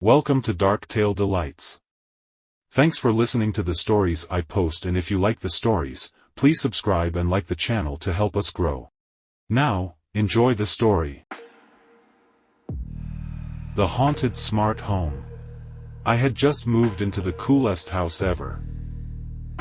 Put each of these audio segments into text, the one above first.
Welcome to Dark Tale Delights. Thanks for listening to the stories I post, and if you like the stories, please subscribe and like the channel to help us grow. Now, enjoy the story. The Haunted Smart Home. I had just moved into the coolest house ever.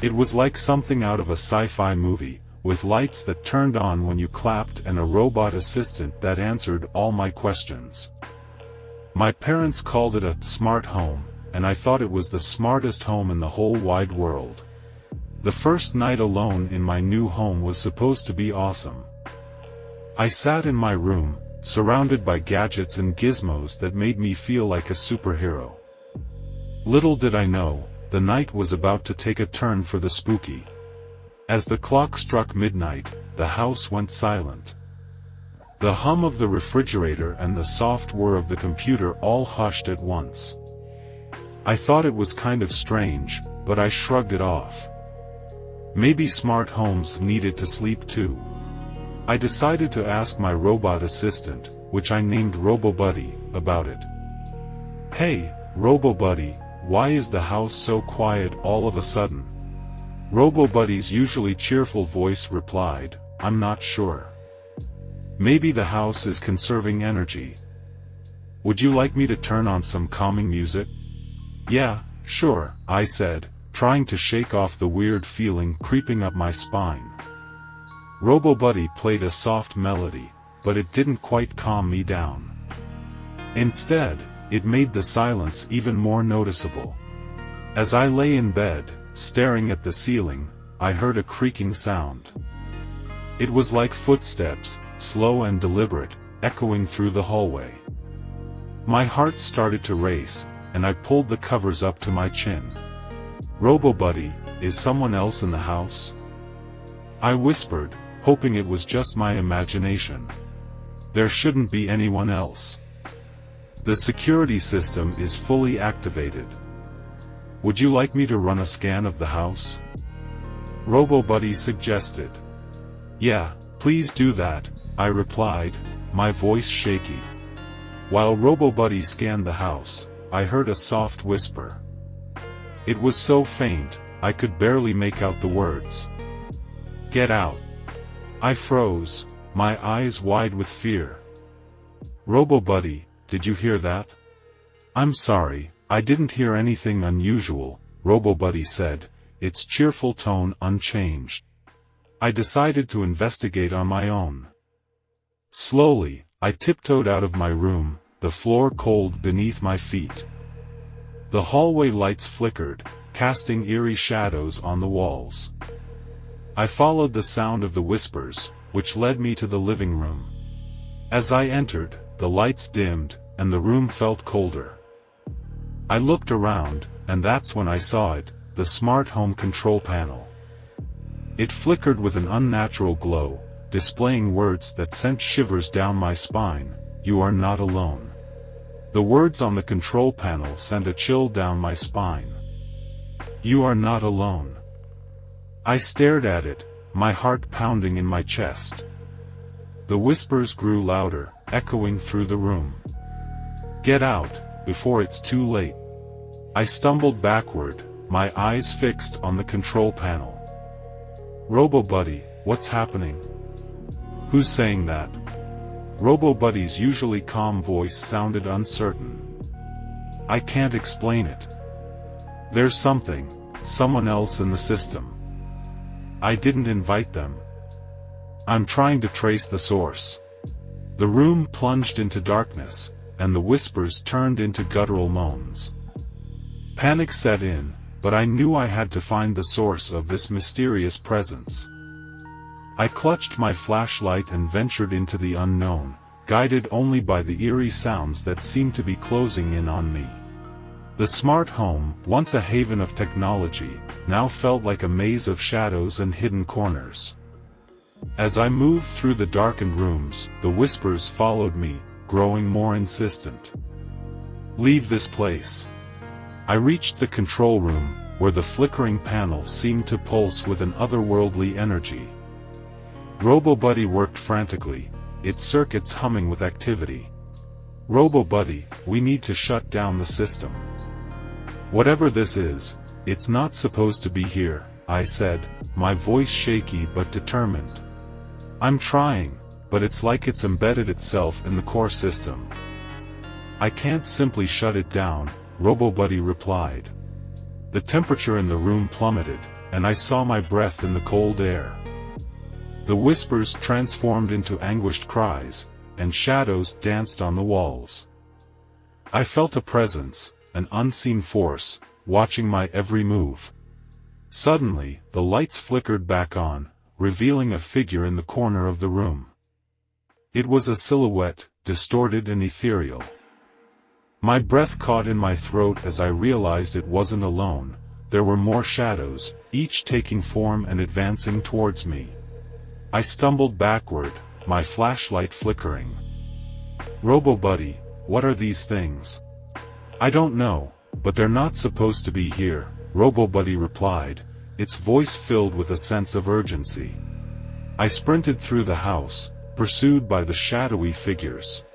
It was like something out of a sci-fi movie, with lights that turned on when you clapped and a robot assistant that answered all my questions. My parents called it a smart home, and I thought it was the smartest home in the whole wide world. The first night alone in my new home was supposed to be awesome. I sat in my room, surrounded by gadgets and gizmos that made me feel like a superhero. Little did I know, the night was about to take a turn for the spooky. As the clock struck midnight, the house went silent. The hum of the refrigerator and the soft whir of the computer all hushed at once. I thought it was kind of strange, but I shrugged it off. Maybe smart homes needed to sleep too. I decided to ask my robot assistant, which I named RoboBuddy, about it. "Hey, RoboBuddy, why is the house so quiet all of a sudden?" RoboBuddy's usually cheerful voice replied, "I'm not sure. Maybe the house is conserving energy. Would you like me to turn on some calming music?" "Yeah, sure," I said, trying to shake off the weird feeling creeping up my spine. RoboBuddy played a soft melody, but it didn't quite calm me down. Instead, it made the silence even more noticeable. As I lay in bed, staring at the ceiling, I heard a creaking sound. It was like footsteps, slow and deliberate, echoing through the hallway. My heart started to race, and I pulled the covers up to my chin. "RoboBuddy, is someone else in the house?" I whispered, hoping it was just my imagination. "There shouldn't be anyone else. The security system is fully activated. Would you like me to run a scan of the house?" RoboBuddy suggested. "Yeah, please do that," I replied, my voice shaky. While RoboBuddy scanned the house, I heard a soft whisper. It was so faint, I could barely make out the words. "Get out." I froze, my eyes wide with fear. "RoboBuddy, did you hear that?" "I'm sorry, I didn't hear anything unusual," RoboBuddy said, its cheerful tone unchanged. I decided to investigate on my own. Slowly, I tiptoed out of my room, the floor cold beneath my feet. The hallway lights flickered, casting eerie shadows on the walls. I followed the sound of the whispers, which led me to the living room. As I entered, the lights dimmed, and the room felt colder. I looked around, and that's when I saw it, the smart home control panel. It flickered with an unnatural glow, displaying words that sent shivers down my spine. "You are not alone." The words on the control panel sent a chill down my spine. "You are not alone." I stared at it, my heart pounding in my chest. The whispers grew louder, echoing through the room. "Get out, before it's too late." I stumbled backward, my eyes fixed on the control panel. "RoboBuddy, what's happening?" "Who's saying that?" RoboBuddy's usually calm voice sounded uncertain. "I can't explain it. There's someone else in the system. I didn't invite them. I'm trying to trace the source." The room plunged into darkness, and the whispers turned into guttural moans. Panic set in, but I knew I had to find the source of this mysterious presence. I clutched my flashlight and ventured into the unknown, guided only by the eerie sounds that seemed to be closing in on me. The smart home, once a haven of technology, now felt like a maze of shadows and hidden corners. As I moved through the darkened rooms, the whispers followed me, growing more insistent. "Leave this place." I reached the control room, where the flickering panel seemed to pulse with an otherworldly energy. RoboBuddy worked frantically, its circuits humming with activity. "Robo-buddy, we need to shut down the system. Whatever this is, it's not supposed to be here," I said, my voice shaky but determined. "I'm trying, but it's like it's embedded itself in the core system." "I can't simply shut it down," Robo-buddy replied. The temperature in the room plummeted, and I saw my breath in the cold air. The whispers transformed into anguished cries, and shadows danced on the walls. I felt a presence, an unseen force, watching my every move. Suddenly, the lights flickered back on, revealing a figure in the corner of the room. It was a silhouette, distorted and ethereal. My breath caught in my throat as I realized it wasn't alone. There were more shadows, each taking form and advancing towards me. I stumbled backward, my flashlight flickering. "Robo-buddy, what are these things?" "I don't know, but they're not supposed to be here," Robo-buddy replied, its voice filled with a sense of urgency. I sprinted through the house, pursued by the shadowy figures.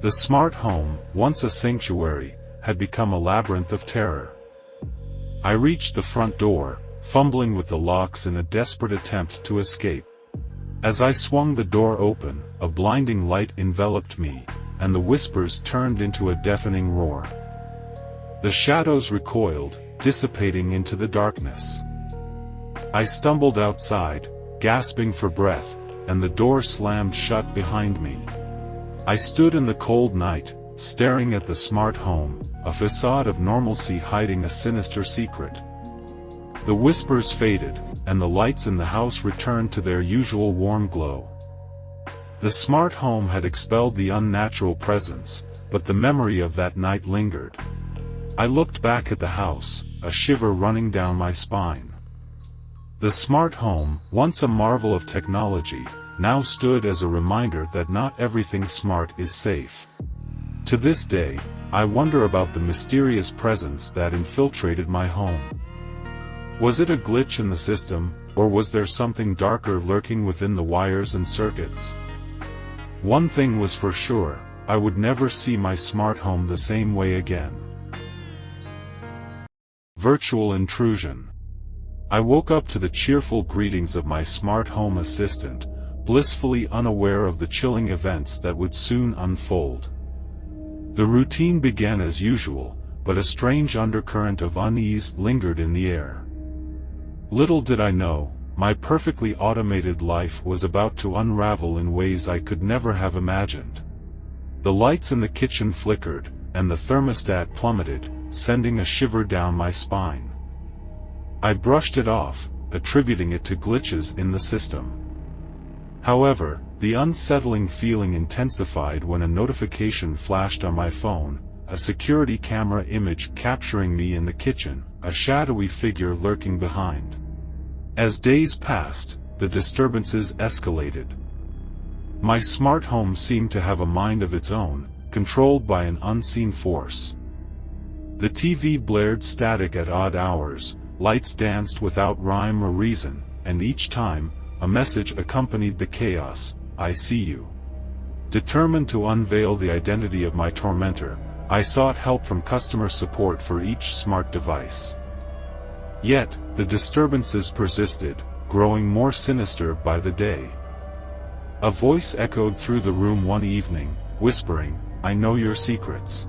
The smart home, once a sanctuary, had become a labyrinth of terror. I reached the front door, fumbling with the locks in a desperate attempt to escape. As I swung the door open, a blinding light enveloped me, and the whispers turned into a deafening roar. The shadows recoiled, dissipating into the darkness. I stumbled outside, gasping for breath, and the door slammed shut behind me. I stood in the cold night, staring at the smart home, a facade of normalcy hiding a sinister secret. The whispers faded, and the lights in the house returned to their usual warm glow. The smart home had expelled the unnatural presence, but the memory of that night lingered. I looked back at the house, a shiver running down my spine. The smart home, once a marvel of technology, now stood as a reminder that not everything smart is safe. To this day, I wonder about the mysterious presence that infiltrated my home. Was it a glitch in the system, or was there something darker lurking within the wires and circuits? One thing was for sure, I would never see my smart home the same way again. Virtual intrusion. I woke up to the cheerful greetings of my smart home assistant, blissfully unaware of the chilling events that would soon unfold. The routine began as usual, but a strange undercurrent of unease lingered in the air. Little did I know, my perfectly automated life was about to unravel in ways I could never have imagined. The lights in the kitchen flickered, and the thermostat plummeted, sending a shiver down my spine. I brushed it off, attributing it to glitches in the system. However, the unsettling feeling intensified when a notification flashed on my phone, a security camera image capturing me in the kitchen, a shadowy figure lurking behind. As days passed, the disturbances escalated. My smart home seemed to have a mind of its own, controlled by an unseen force. The TV blared static at odd hours, lights danced without rhyme or reason, and each time, a message accompanied the chaos: "I see you." Determined to unveil the identity of my tormentor, I sought help from customer support for each smart device. Yet, the disturbances persisted, growing more sinister by the day. A voice echoed through the room one evening, whispering, "I know your secrets."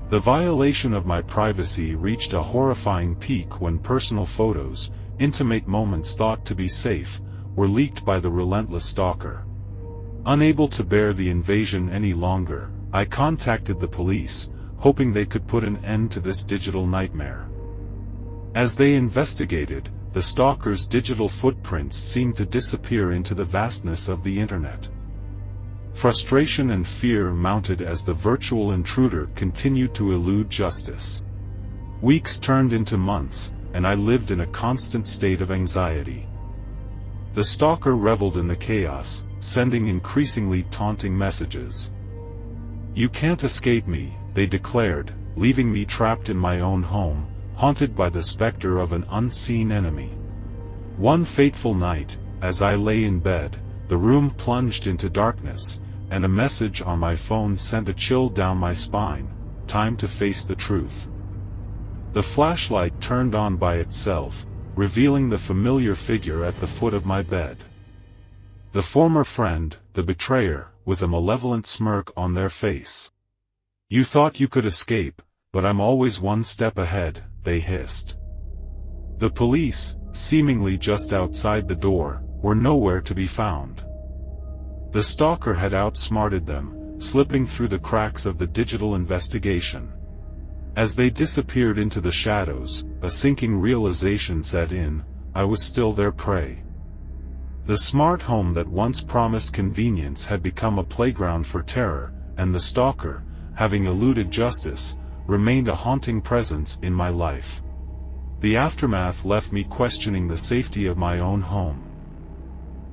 The violation of my privacy reached a horrifying peak when personal photos, intimate moments thought to be safe, were leaked by the relentless stalker. Unable to bear the invasion any longer, I contacted the police, hoping they could put an end to this digital nightmare. As they investigated, the stalker's digital footprints seemed to disappear into the vastness of the internet. Frustration and fear mounted as the virtual intruder continued to elude justice. Weeks turned into months, and I lived in a constant state of anxiety. The stalker reveled in the chaos, sending increasingly taunting messages. "You can't escape me," they declared, leaving me trapped in my own home, haunted by the specter of an unseen enemy. One fateful night, as I lay in bed, the room plunged into darkness, and a message on my phone sent a chill down my spine. Time to face the truth. The flashlight turned on by itself, revealing the familiar figure at the foot of my bed. The former friend, the betrayer, with a malevolent smirk on their face. "You thought you could escape, but I'm always one step ahead," they hissed. The police, seemingly just outside the door, were nowhere to be found. The stalker had outsmarted them, slipping through the cracks of the digital investigation. As they disappeared into the shadows, a sinking realization set in: I was still their prey. The smart home that once promised convenience had become a playground for terror, and the stalker, having eluded justice, remained a haunting presence in my life. The aftermath left me questioning the safety of my own home.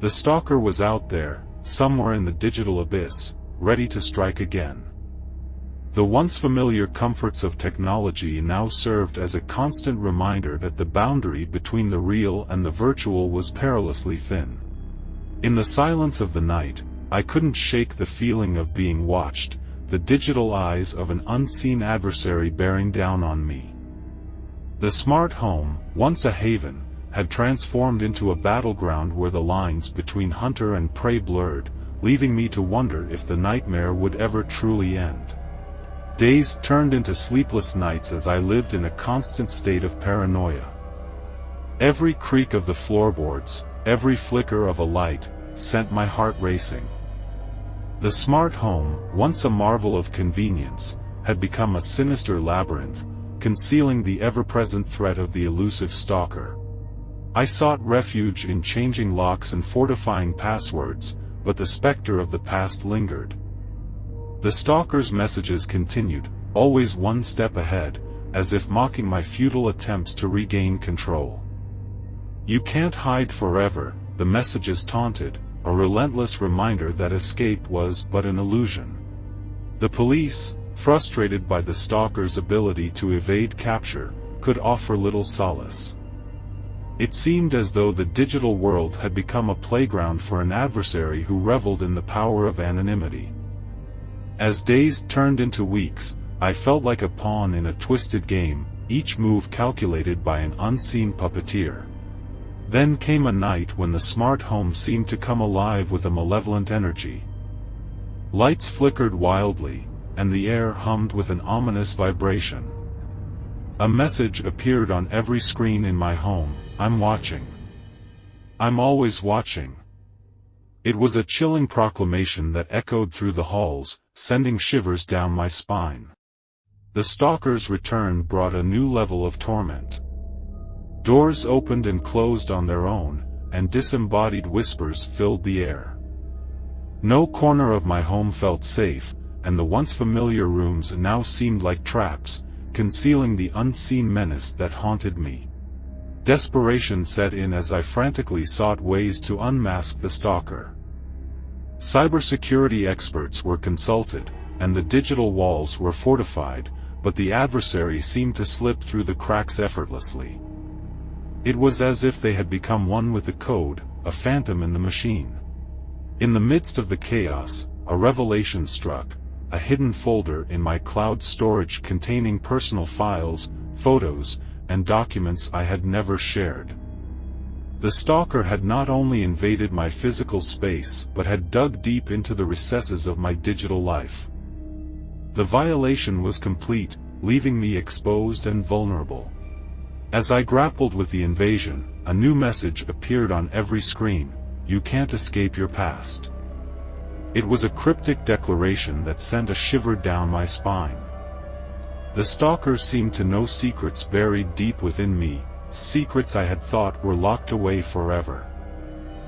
The stalker was out there, somewhere in the digital abyss, ready to strike again. The once familiar comforts of technology now served as a constant reminder that the boundary between the real and the virtual was perilously thin. In the silence of the night, I couldn't shake the feeling of being watched, the digital eyes of an unseen adversary bearing down on me. The smart home, once a haven, had transformed into a battleground where the lines between hunter and prey blurred, leaving me to wonder if the nightmare would ever truly end. Days turned into sleepless nights as I lived in a constant state of paranoia. Every creak of the floorboards, every flicker of a light, sent my heart racing. The smart home, once a marvel of convenience, had become a sinister labyrinth, concealing the ever-present threat of the elusive stalker. I sought refuge in changing locks and fortifying passwords, but the specter of the past lingered. The stalker's messages continued, always one step ahead, as if mocking my futile attempts to regain control. "You can't hide forever," the messages taunted, a relentless reminder that escape was but an illusion. The police, frustrated by the stalker's ability to evade capture, could offer little solace. It seemed as though the digital world had become a playground for an adversary who reveled in the power of anonymity. As days turned into weeks, I felt like a pawn in a twisted game, each move calculated by an unseen puppeteer. Then came a night when the smart home seemed to come alive with a malevolent energy. Lights flickered wildly, and the air hummed with an ominous vibration. A message appeared on every screen in my home: "I'm watching. I'm always watching." It was a chilling proclamation that echoed through the halls, sending shivers down my spine. The stalker's return brought a new level of torment. Doors opened and closed on their own, and disembodied whispers filled the air. No corner of my home felt safe, and the once familiar rooms now seemed like traps, concealing the unseen menace that haunted me. Desperation set in as I frantically sought ways to unmask the stalker. Cybersecurity experts were consulted, and the digital walls were fortified, but the adversary seemed to slip through the cracks effortlessly. It was as if they had become one with the code, a phantom in the machine. In the midst of the chaos, a revelation struck: a hidden folder in my cloud storage containing personal files, photos, and documents I had never shared. The stalker had not only invaded my physical space but had dug deep into the recesses of my digital life. The violation was complete, leaving me exposed and vulnerable. As I grappled with the invasion, a new message appeared on every screen: "You can't escape your past." It was a cryptic declaration that sent a shiver down my spine. The stalker seemed to know secrets buried deep within me, secrets I had thought were locked away forever.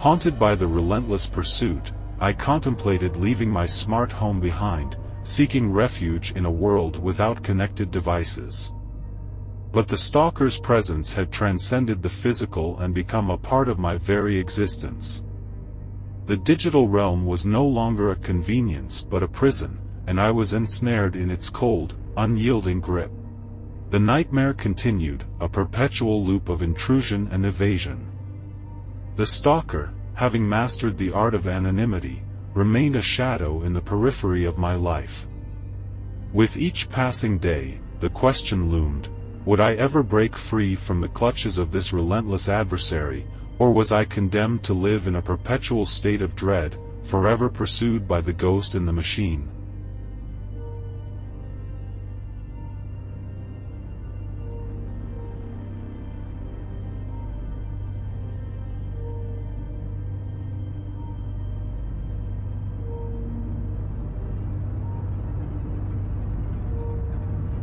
Haunted by the relentless pursuit, I contemplated leaving my smart home behind, seeking refuge in a world without connected devices. But the stalker's presence had transcended the physical and become a part of my very existence. The digital realm was no longer a convenience but a prison, and I was ensnared in its cold, unyielding grip. The nightmare continued, a perpetual loop of intrusion and evasion. The stalker, having mastered the art of anonymity, remained a shadow in the periphery of my life. With each passing day, the question loomed, would I ever break free from the clutches of this relentless adversary, or was I condemned to live in a perpetual state of dread, forever pursued by the ghost in the machine?